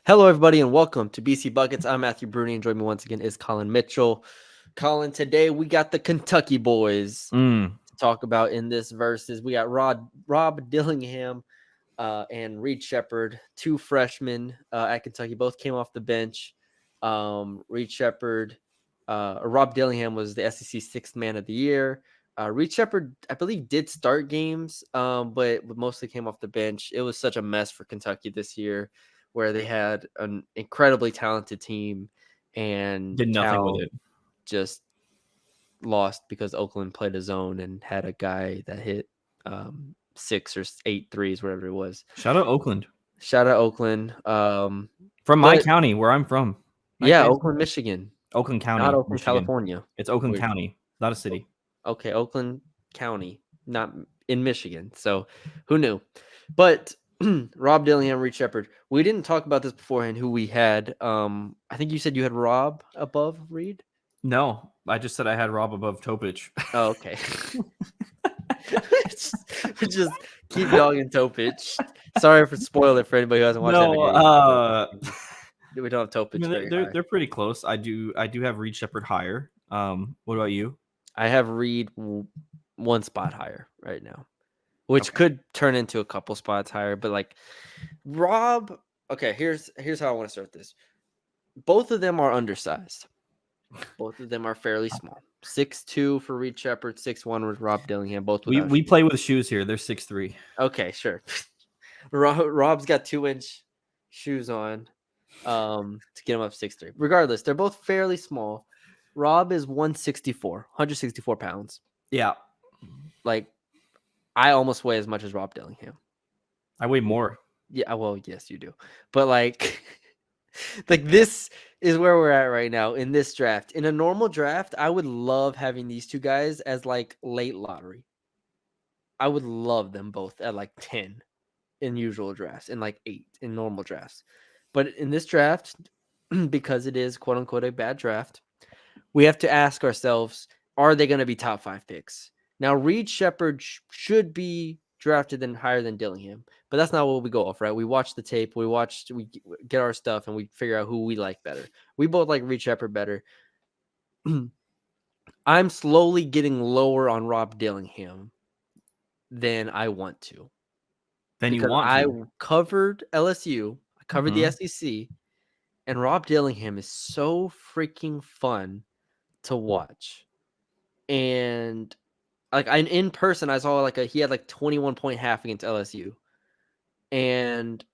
Hello, everybody, and welcome to BC Buckets. I'm Matthew Brune, and joining me once again is Colin Mitchell. Colin, today we got the Kentucky boys to talk about in this versus. We got Rob Dillingham and Reed Sheppard, two freshmen at Kentucky, both came off the bench. Reed Sheppard, Rob Dillingham was the SEC sixth man of the year. Reed Sheppard, I believe, did start games, but mostly came off the bench. It was such a mess for Kentucky this year, where they had an incredibly talented team and Did nothing with Cal it. just lost because Oakland played a zone and had a guy that hit 6 or 8 threes, whatever it was. Shout out Oakland. Shout out Oakland. From my county, where I'm from. Yeah, Oakland, Michigan. Oakland County, not Oakland, Michigan. California. It's Oakland County, not a city. Okay, Oakland County, not in Michigan. So who knew? But Rob Dillingham, Reed Sheppard. We didn't talk about this beforehand, who we had. I think you said you had Rob above Reed? No, I just said I had Rob above Topich. Oh, okay. just keep dogging Topich. Sorry for spoiling it for anybody who hasn't watched that game. We don't have Topich. They're pretty close. I do have Reed Sheppard higher. What about you? I have Reed one spot higher right now, which could turn into a couple spots higher. But like Rob, okay, here's how I want to start this. Both of them are undersized. Both of them are fairly small. 6'2" for Reed Sheppard, 6'1" with Rob Dillingham. Both we play with shoes here. They're 6'3". Okay, sure. Rob's got 2-inch shoes on to get him up 6'3". Regardless, they're both fairly small. Rob is 164 pounds. Yeah. Like, I almost weigh as much as Rob Dillingham. I weigh more. Yeah, well, yes, you do. But like this is where we're at right now in this draft. In a normal draft, I would love having these two guys as like late lottery. I would love them both at like 10 in usual drafts and like 8 in normal drafts. But in this draft, because it is quote unquote a bad draft, we have to ask ourselves, are they going to be top 5 picks? Now, Reed Sheppard should be drafted higher than Dillingham, but that's not what we go off, right? We watch the tape, we get our stuff, and we figure out who we like better. We both like Reed Sheppard better. I'm slowly getting lower on Rob Dillingham than I want to. I covered LSU, I covered the SEC, and Rob Dillingham is so freaking fun to watch. And like in person, I saw he had 21-point half against LSU, and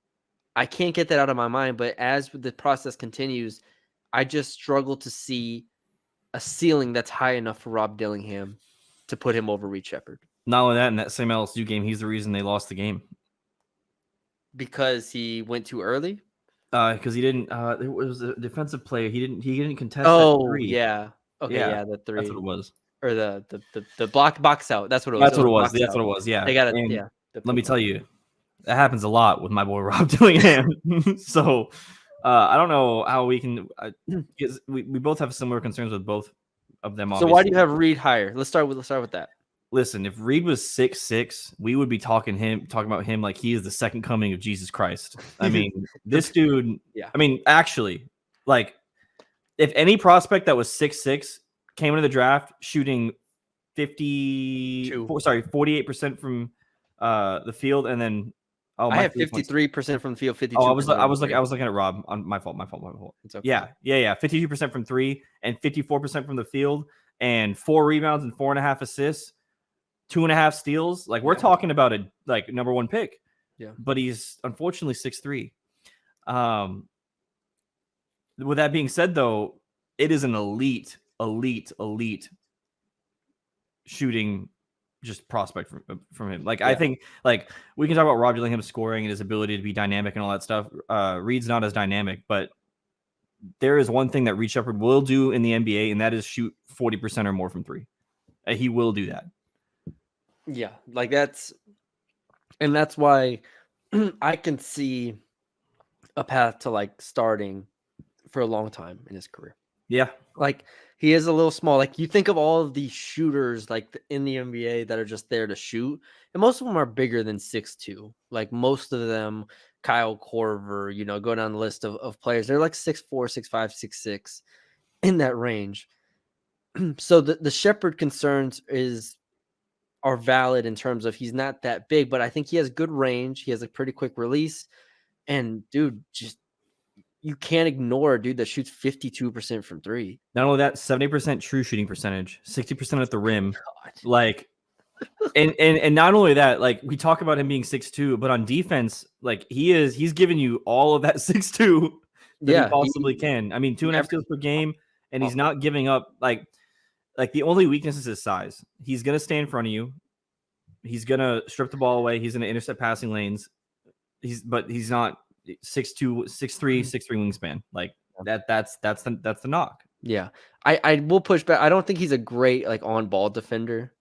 I can't get that out of my mind. But as the process continues, I just struggle to see a ceiling that's high enough for Rob Dillingham to put him over Reed Sheppard. Not only that, in that same LSU game, he's the reason they lost the game because he went too early. Because he didn't. It was a defensive player. He didn't contest. Oh, that 3. Yeah. Okay. Yeah, the 3. That's what it was. Or the box out. That's what it was. That's what it was. That's what it was. Yeah. They got it. Yeah. Let me tell you, that happens a lot with my boy Rob Dillingham. So I don't know how we can. We both have similar concerns with both of them. Obviously. So why do you have Reed higher? Let's start with that. Listen, if Reed was 6'6", we would be talking about him like he is the second coming of Jesus Christ. I mean, this dude. Yeah. I mean, actually, like, if any prospect that was 6'6" came into the draft shooting 48% from the field, and then I have 53% from the field, 52%. Oh, I was looking at Rob. On my fault. It's okay. Yeah. 52% from 3 and 54% from the field, and 4 rebounds and 4.5 assists, 2.5 steals. Like, we're talking about a number 1 pick. Yeah. But he's unfortunately 6'3". With that being said, though, it is an elite shooting just prospect from him. I think we can talk about Rob Dillingham's scoring and his ability to be dynamic and all that stuff. Reed's not as dynamic, but there is one thing that Reed Sheppard will do in the NBA, and that is shoot 40% or more from 3. He will do that. Yeah, that's why I can see a path to starting for a long time in his career. Yeah. He is a little small. You think of all of these shooters in the NBA that are just there to shoot, and most of them are bigger than 6'2". Most of them Kyle Korver, go down the list of players. They're like 6'4", 6'5", 6'6", in that range. So the Sheppard concerns are valid in terms of he's not that big, but I think he has good range. He has a pretty quick release. And dude, just you can't ignore a dude that shoots 52% from three. Not only that, 70% true shooting percentage, 60% at the rim. God. Like, and not only that, like we talk about him being 6'2", but on defense, like he's giving you all of that 6'2" that he Yeah, possibly can. I mean, 2.5 steals per game, and he's not giving up like the only weakness is his size. He's gonna stay in front of you. He's gonna strip the ball away. He's gonna intercept passing lanes. But he's not 6'2", 6'3", 6'3" wingspan. Like that's the knock. Yeah. I will push back. I don't think he's a great like on ball defender.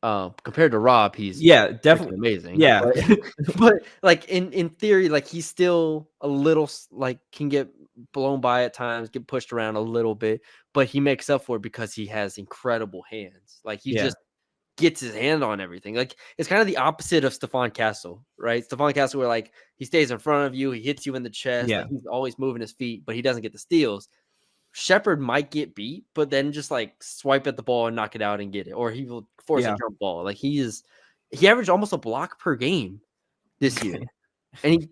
Compared to Rob, he's definitely amazing. Yeah. But like in theory, like he's still a little like can get blown by at times, get pushed around a little bit, but he makes up for it because he has incredible hands. Like he just gets his hand on everything. Like it's kind of the opposite of Stephon Castle, right? Stephon Castle, where like he stays in front of you, he hits you in the chest, like he's always moving his feet, but he doesn't get the steals. Sheppard might get beat, but then just like swipe at the ball and knock it out and get it, or he will force a jump ball. Like he averaged almost a block per game this year, and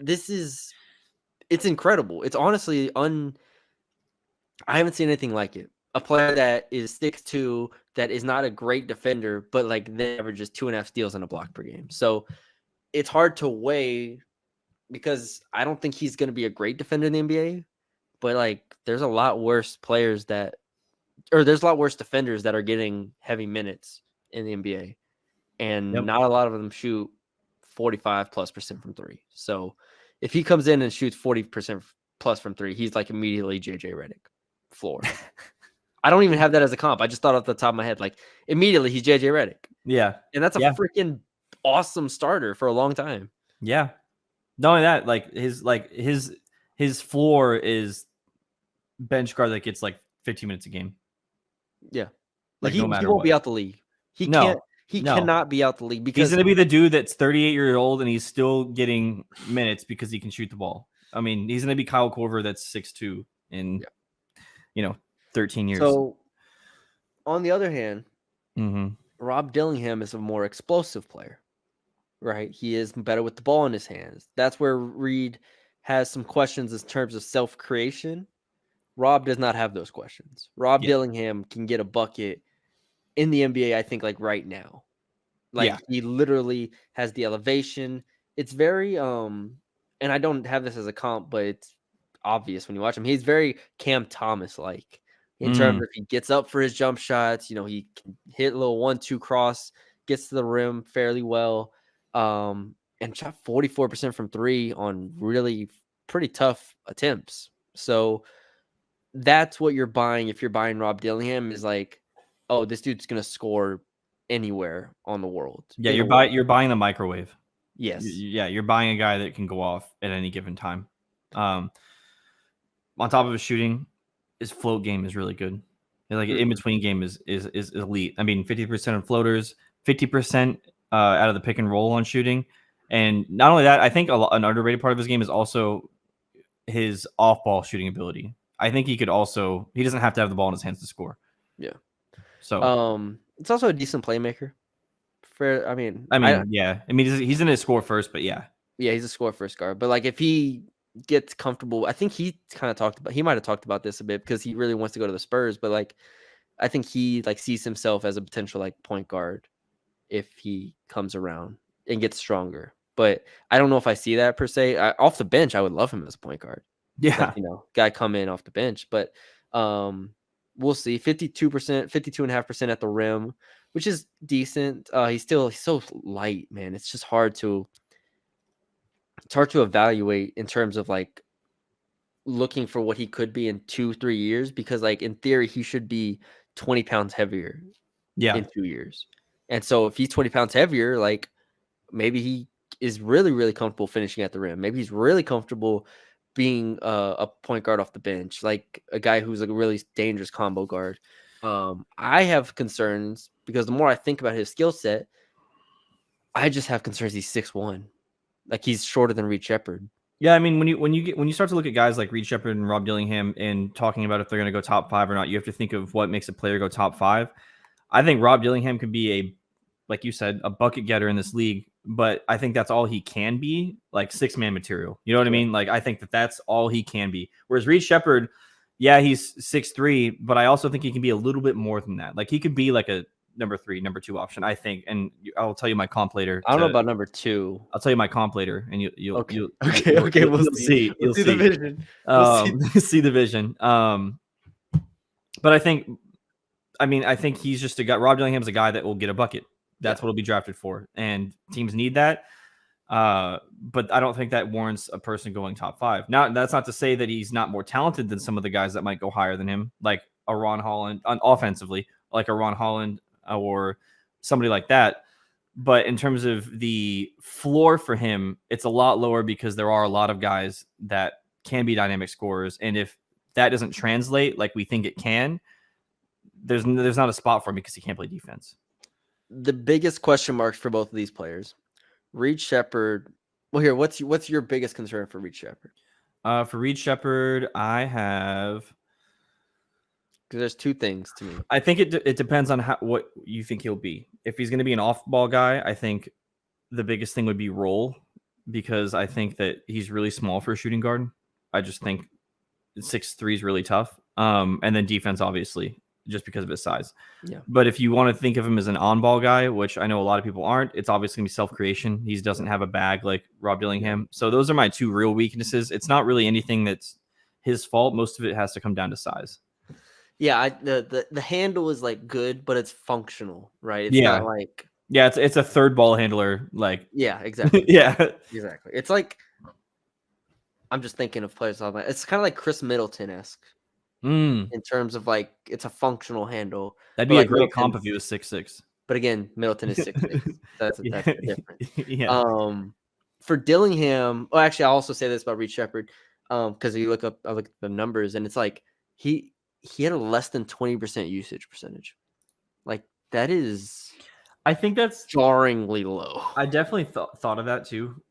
it's incredible. It's honestly I haven't seen anything like it. A player that is 6'2", that is not a great defender, but like they averages 2.5 steals and a block per game. So it's hard to weigh because I don't think he's going to be a great defender in the NBA. But like, there's a lot worse defenders that are getting heavy minutes in the NBA, and not a lot of them shoot 45+% from three. So if he comes in and shoots 40% plus from three, he's like immediately JJ Redick floor. I don't even have that as a comp. I just thought off the top of my head, like immediately he's JJ Redick. Yeah, and that's a freaking awesome starter for a long time. Yeah, not only that, like his floor is bench guard that gets like 15 minutes a game. Yeah, like he won't be out the league. He cannot be out the league because he's going to be the dude that's 38 years old and he's still getting minutes because he can shoot the ball. I mean, he's going to be Kyle Korver that's 6'2" in 13 years. So, on the other hand, Rob Dillingham is a more explosive player, right? He is better with the ball in his hands. That's where Reed has some questions in terms of self-creation. Rob does not have those questions. Rob Dillingham can get a bucket in the NBA, I think, like right now. Like he literally has the elevation. It's very and I don't have this as a comp, but it's obvious when you watch him. He's very Cam Thomas like in terms of he gets up for his jump shots. He can hit a little 1-2 cross, gets to the rim fairly well, and shot 44% from three on really pretty tough attempts. So that's what you're buying if you're buying Rob Dillingham, is like, oh, this dude's gonna score anywhere on the world. Yeah, you're buying the microwave. Yes. You're buying a guy that can go off at any given time. On top of his shooting, his float game is really good. Like in between game is elite. I mean, 50% of floaters, 50% out of the pick and roll on shooting, and not only that, I think an underrated part of his game is also his off ball shooting ability. I think he doesn't have to have the ball in his hands to score. Yeah. So it's also a decent playmaker. I mean, he's in his score first, but yeah, he's a score first guard. But like if he gets comfortable, I think he might have talked about this a bit because he really wants to go to the Spurs. But like, I think he like sees himself as a potential like point guard if he comes around and gets stronger. But I don't know if I see that per se. Off the bench, I would love him as a point guard. Yeah, like, guy come in off the bench, but we'll see. 52%, 52.5% at the rim, which is decent. He's so light, man. It's just hard to evaluate in terms of like looking for what he could be in 2-3 years, because like in theory he should be 20 pounds heavier in 2 years. And so if he's 20 pounds heavier, like maybe he is really, really comfortable finishing at the rim. Maybe he's really comfortable being a point guard off the bench, like a guy who's like a really dangerous combo guard. I have concerns because the more I think about his skill set, I just have concerns he's 6'1". Like he's shorter than Reed Sheppard. Yeah, I mean, when you start to look at guys like Reed Sheppard and Rob Dillingham and talking about if they're going to go top 5 or not, you have to think of what makes a player go top 5. I think Rob Dillingham could be like you said, a bucket getter in this league, but I think that's all he can be, like 6-man material. You know what I mean? Like I think that's all he can be. Whereas Reed Sheppard, yeah, he's 6'3", but I also think he can be a little bit more than that. Like he could be like a number 3, number 2 option, I think. And I'll tell you my comp later. I don't know about number 2. I'll tell you my comp later, and you'll Okay. you'll We'll see. You'll see the vision. We'll see. see the vision. But I think he's just a guy. Rob Dillingham's a guy that will get a bucket. That's what he'll be drafted for, and teams need that. But I don't think that warrants a person going top 5. Now, that's not to say that he's not more talented than some of the guys that might go higher than him, like a Ron Holland offensively, like a Ron Holland or somebody like that. But in terms of the floor for him, it's a lot lower because there are a lot of guys that can be dynamic scorers. And if that doesn't translate like we think it can, there's not a spot for him because he can't play defense. The biggest question marks for both of these players, Reed Sheppard. Well, here, what's your biggest concern for Reed Sheppard? For Reed Sheppard, I have... Because there's 2 things to me. I think it depends on what you think he'll be. If he's going to be an off-ball guy, I think the biggest thing would be roll, because I think that he's really small for a shooting guard. I just think 6'3" is really tough. And then defense, obviously, just because of his size. Yeah. But if you want to think of him as an on-ball guy, which I know a lot of people aren't, it's obviously going to be self-creation. He doesn't have a bag like Rob Dillingham. So those are my 2 real weaknesses. It's not really anything that's his fault. Most of it has to come down to size. Yeah, the handle is like good, but it's functional, right? It's not like it's a third ball handler, like exactly. Exactly. It's like I'm just thinking of players like it's kind of like Chris Middleton-esque in terms of like it's a functional handle. That'd be like a great comp if he was 6'6". But again, Middleton is 6'6". That's different. Yeah. For Dillingham, actually, I'll also say this about Reed Sheppard, because I look at the numbers and it's like he had a less than 20% usage percentage. Like that is, I think that's jarringly low. I definitely thought of that too,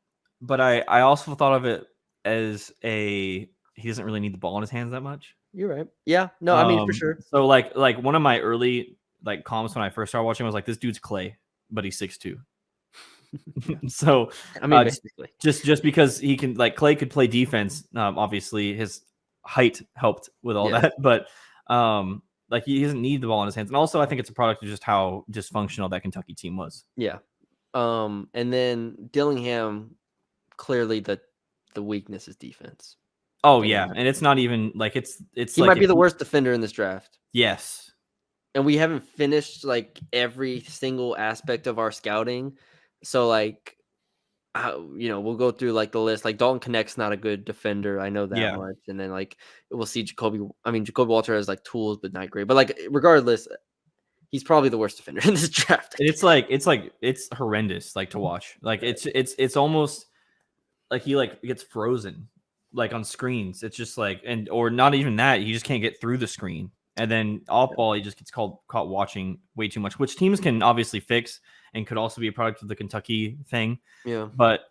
but I also thought of it as he doesn't really need the ball in his hands that much. You're right. Yeah. No, I mean for sure. So like one of my early like comps when I first started watching was like, this dude's Clay, but he's 6'2". So I mean, basically, just because he can, like, Clay could play defense. Obviously his height helped with all that, but like he doesn't need the ball in his hands. And also I think it's a product of just how dysfunctional that Kentucky team was. Yeah. And then Dillingham, clearly the weakness is defense. Oh yeah, and it's not even like it's he like might be the worst defender in this draft. Yes. And we haven't finished like every single aspect of our scouting. So like we'll go through like the list. Like Dalton Connect's not a good defender. I know that much. And then like we'll see Jacoby Walter has like tools, but not great. But like regardless, he's probably the worst defender in this draft. It's horrendous like to watch. Like it's almost like he like gets frozen like on screens. It's just like or not even that. He just can't get through the screen. And then off ball, he just gets caught watching way too much, which teams can obviously fix and could also be a product of the Kentucky thing. Yeah. But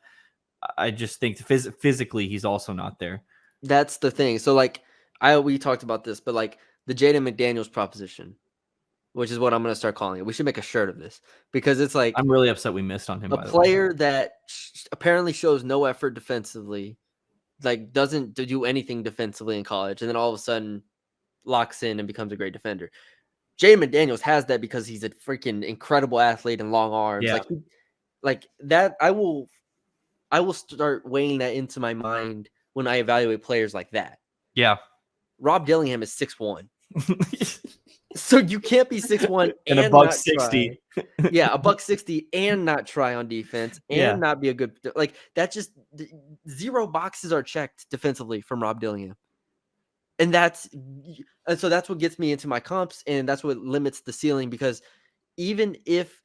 I just think physically he's also not there. That's the thing. So like we talked about this, but like the Jaden McDaniels proposition, which is what I'm going to start calling it. We should make a shirt of this because it's like I'm really upset we missed on him. A player that apparently shows no effort defensively, like doesn't do anything defensively in college, and then all of a sudden locks in and becomes a great defender. Jaden McDaniels has that because he's a freaking incredible athlete and long arms. Yeah. Like that. I will start weighing that into my mind when I evaluate players like that. Yeah. Rob Dillingham is 6'1". So you can't be 6'1" and a $160. Yeah, a $160 and not try on defense and not be a good, like that. Just 0 boxes are checked defensively from Rob Dillingham. And so that's what gets me into my comps, and that's what limits the ceiling, because even if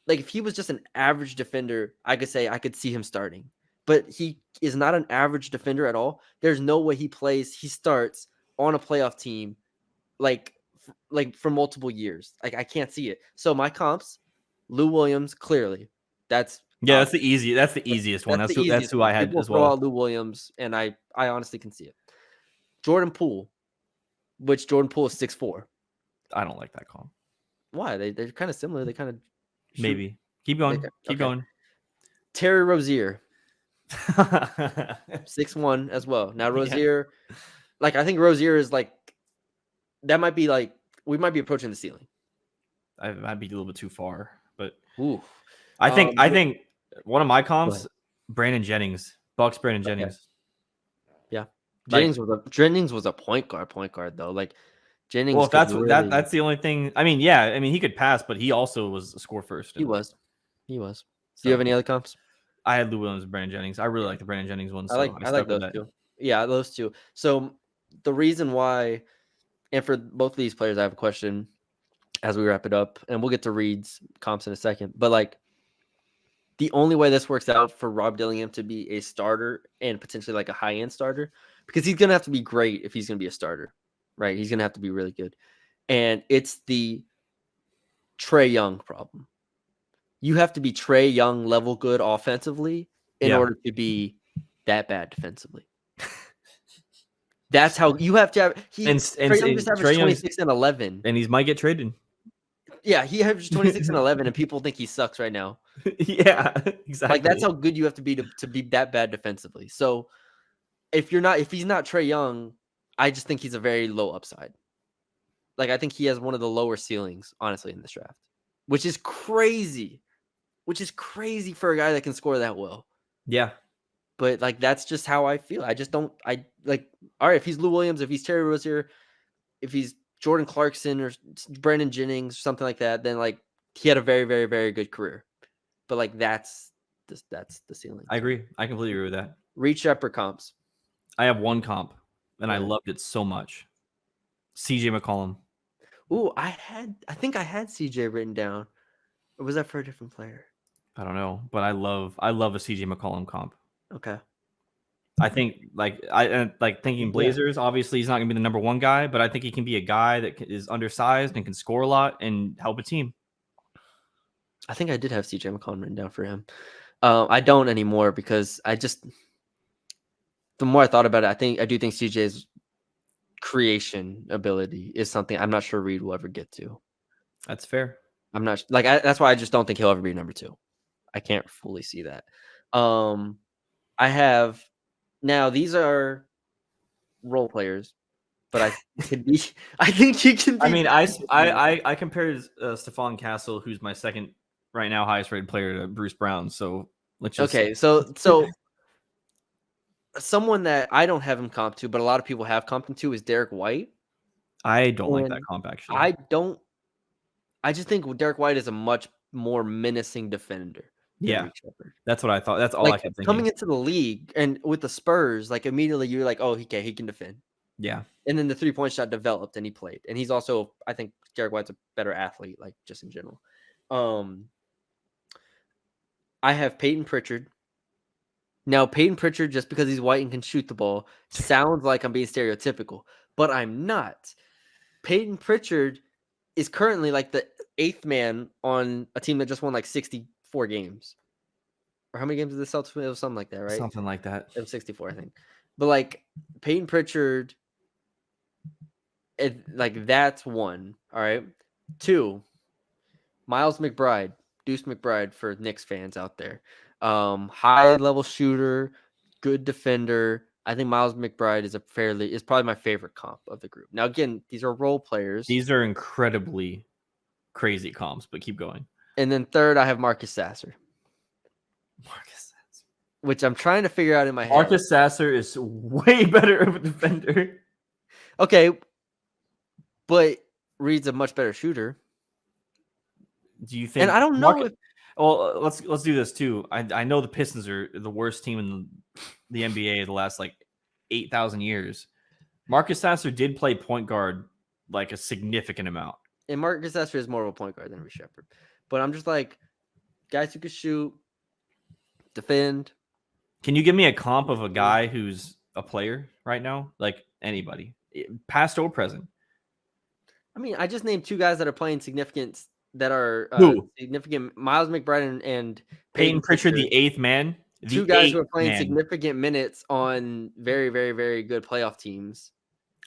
he was just an average defender, I could say I could see him starting. But he is not an average defender at all. There's no way he starts on a playoff team like for multiple years. Like I can't see it. So my comps, Lou Williams, clearly. That's Yeah, that's the easiest one. That's the That's easiest who one. I had People as throw well. out Lou Williams, and I honestly can see it. Jordan Poole, which Jordan Poole is 6'4". I don't like that comp. Why? They're kind of similar. They kind of shoot. Maybe keep going. Keep Okay. going. Terry Rozier, 6'1" as well. Now Rozier, like I think Rozier is like that might be like we might be approaching the ceiling. I might be a little bit too far, but Ooh. I think one of my comps, ahead. Brandon Jennings, Bucks Brandon Okay. Jennings. Yeah. Like, Jennings was a point guard though. Like Jennings well, if could that's really that's the only thing. I mean, yeah, I mean he could pass, but he also was a score first. he was. He was. Do you have So any other comps? I had Lou Williams, and Brandon Jennings. I really Yeah. like the Brandon Jennings one, I so I like stuck with those that. two. Yeah, those two. So the reason why, and for both of these players, I have a question as we wrap it up, and we'll get to Reed's comps in a second. But like the only way this works out for Rob Dillingham to be a starter and potentially like a high end starter, because he's gonna have to be great if he's gonna be a starter, right? He's gonna have to be really good. And it's the Trae Young problem. You have to be Trae Young level good offensively in Yeah. order to be that bad defensively. That's how you have to have. Trae Young just averaged 26 and 11, and he might get traded. Yeah, he averaged 26 and 11, and people think he sucks right now. Yeah, exactly. Like that's how good you have to be that bad defensively. So if he's not Trae Young, I just think he's a very low upside. Like I think he has one of the lower ceilings, honestly, in this draft, which is crazy. For a guy that can score that well. Yeah. But like that's just how I feel. I just don't. I like. All right, if he's Lou Williams, if he's Terry Rozier, if he's Jordan Clarkson or Brandon Jennings or something like that, then like he had a very, very, very good career. But like that's the ceiling. I agree. I completely agree with that. Reed Sheppard comps. I have one comp, and I loved it so much. CJ McCollum. Ooh, I think I had CJ written down. Or was that for a different player? I don't know, but I love a CJ McCollum comp. Okay. I think thinking Blazers. Yeah. Obviously, he's not going to be the number one guy, but I think he can be a guy that is undersized and can score a lot and help a team. I think I did have CJ McCollum written down for him. I don't anymore because the more I thought about it, I do think CJ's creation ability is something I'm not sure Reed will ever get to. That's fair. I'm not like that's why I just don't think he'll ever be number 2. I can't fully see that. I have now these are role players, but I think he can be. I mean, I compared Stephon Castle, who's my second right now highest rated player, to Bruce Brown. So let's just okay. So someone that I don't have him comp to, but a lot of people have comped him to is Derek White. I don't like that comp actually. I just think Derek White is a much more menacing defender. Yeah, that's what I thought. That's all I kept thinking. Coming into the league and with the Spurs, like immediately you're like, oh, he can defend. Yeah. And then the 3-point shot developed and he played. And he's also, I think Derek White's a better athlete, like just in general. I have Peyton Pritchard. Now, Peyton Pritchard, just because he's white and can shoot the ball, sounds like I'm being stereotypical, but I'm not. Peyton Pritchard is currently like the 8th man on a team that just won like 64 games. Or how many games did the Celtics win? It was something like that, right? Something like that. It was 64, I think. But like Peyton Pritchard, like that's 1. All right. 2, Miles McBride, Deuce McBride for Knicks fans out there. High level shooter, good defender. I think Miles McBride is probably my favorite comp of the group. Now, again, these are role players. These are incredibly crazy comps, but keep going. And then 3rd, I have Marcus Sasser. Which I'm trying to figure out in my head. Marcus Sasser is way better of a defender. Okay, but Reed's a much better shooter. Do you think? And I don't know if. Well, let's do this too. I know the Pistons are the worst team in the NBA the last like 8,000 years. Marcus Sasser did play point guard like a significant amount. And Marcus Sasser is more of a point guard than Reed Sheppard. But I'm just like, guys who can shoot, defend. Can you give me a comp of a guy who's a player right now? Like anybody, past or present? I mean, I just named 2 guys that are playing significant that are Who? significant. Miles McBride and Peyton Pritchard, the 8th man. two guys who are playing significant minutes on very, very, very good playoff teams.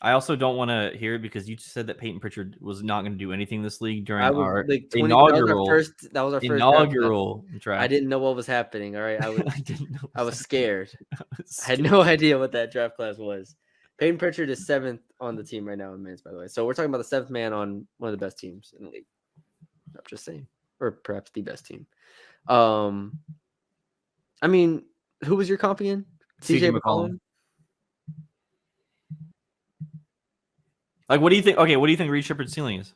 I also don't want to hear it because you said that Peyton Pritchard was not going to do anything this league during our inaugural. That was our first inaugural draft. I didn't know what was happening. All right, I was scared. I had no idea what that draft class was. Peyton Pritchard is 7th on the team right now in minutes, by the way. So we're talking about the 7th man on one of the best teams in the league. I'm just saying, or perhaps the best team. I mean, who was your comp again? CJ McCollum. Like, what do you think? Okay, what do you think Reed Sheppard's ceiling is?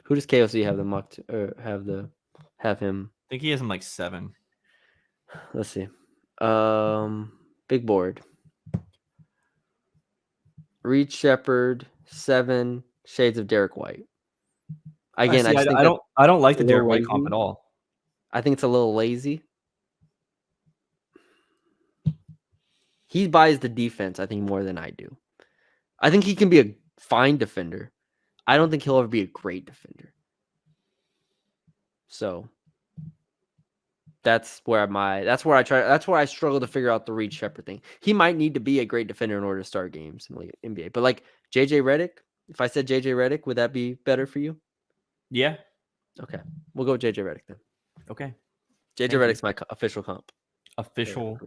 Who does KOC have them mocked or have him? I think he has him like 7. Let's see. Big board. Reed Sheppard 7 shades of Derek White. Again, I don't like the Derek White comp at all. I think it's a little lazy. He buys the defense, I think, more than I do. I think he can be a fine defender. I don't think he'll ever be a great defender. So that's where I struggle to figure out the Reed Sheppard thing. He might need to be a great defender in order to start games in the NBA. But like JJ Redick, if I said JJ Redick, would that be better for you? Yeah. Okay. We'll go with JJ Redick then. Okay. JJ Redick's my official comp. Official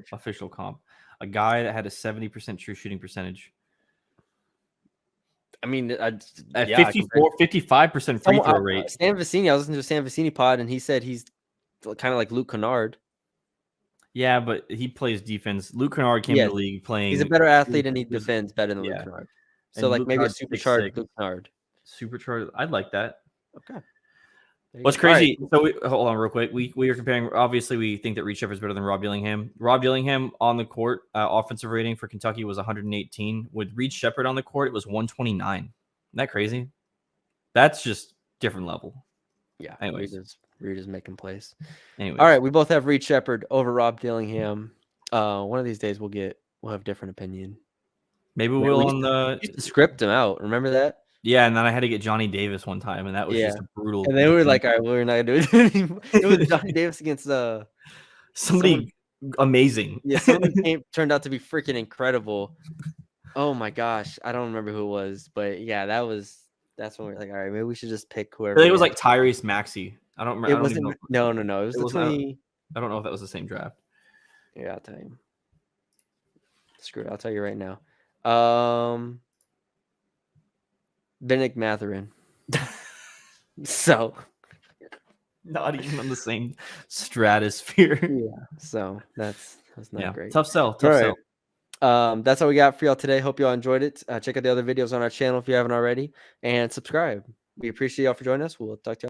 comp. A guy that had a 70% true shooting percentage. I mean, at 55% free throw rate. Stan Vecini, I was listening to Stan Vecini pod, and he said he's kind of like Luke Kennard. Yeah, but he plays defense. Luke Kennard came to the league playing. He's a better athlete, and he defends better than Luke Kennard. So, like, maybe a supercharged Luke Kennard. Supercharged. I'd like that. Okay. What's crazy? Right. So hold on real quick. We were comparing. Obviously, we think that Reed Sheppard's better than Rob Dillingham. Rob Dillingham on the court, offensive rating for Kentucky was 118. With Reed Sheppard on the court, it was 129. Isn't that crazy? That's just different level. Yeah. Anyways, Reed is making plays. Anyways. All right, we both have Reed Sheppard over Rob Dillingham. One of these days we'll have different opinion. Maybe we'll on the script him out. Remember that? Yeah, and then I had to get Johnny Davis one time, and that was just brutal. And they were like, all right, we're not going to do it anymore. It was Johnny Davis against somebody amazing. Yeah, somebody turned out to be freaking incredible. Oh, my gosh. I don't remember who it was. But, yeah, that's when we were like, all right, maybe we should just pick whoever. I think it was like Tyrese Maxey. I don't remember. No. It was I don't know if that was the same draft. Yeah, I'll tell you. Screw it. I'll tell you right now. Benedict Mathurin. So not even on the same stratosphere. Yeah. So that's not great. Tough sell. That's all we got for y'all today. Hope y'all enjoyed it. Check out the other videos on our channel if you haven't already, and subscribe. We appreciate y'all for joining us. We'll talk to y'all.